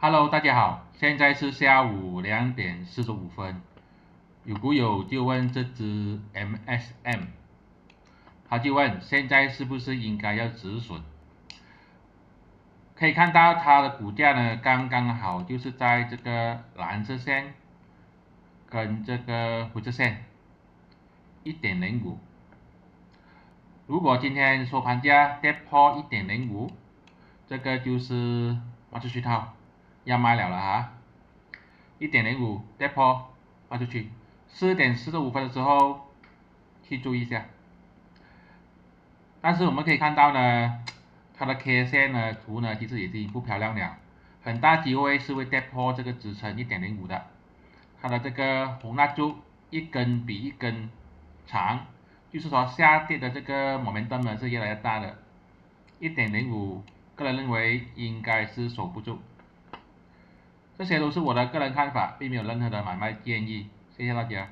Hello，大家好，现在是下午2点45分。有股友就问这只 MSM，他就问现在是不是应该要止损？可以看到它的股价呢，刚刚好就是在这个蓝色线跟这个灰色线1.05。如果今天收盘价跌破1.05，这个就是卖出去套，要卖了哈。1.05跌破卖出去，4点45分的时候去注意一下。但是我们可以看到呢，它的 K 线呢图呢其实已经不漂亮了，很大机会是会跌破这个支撑1.05的。它的这个红蜡烛一根比一根长，就是说下跌的这个 momentum 呢是越来越大的。1.05，个人认为应该是守不住。这些都是我的个人看法，并没有任何的买卖建议，谢谢大家。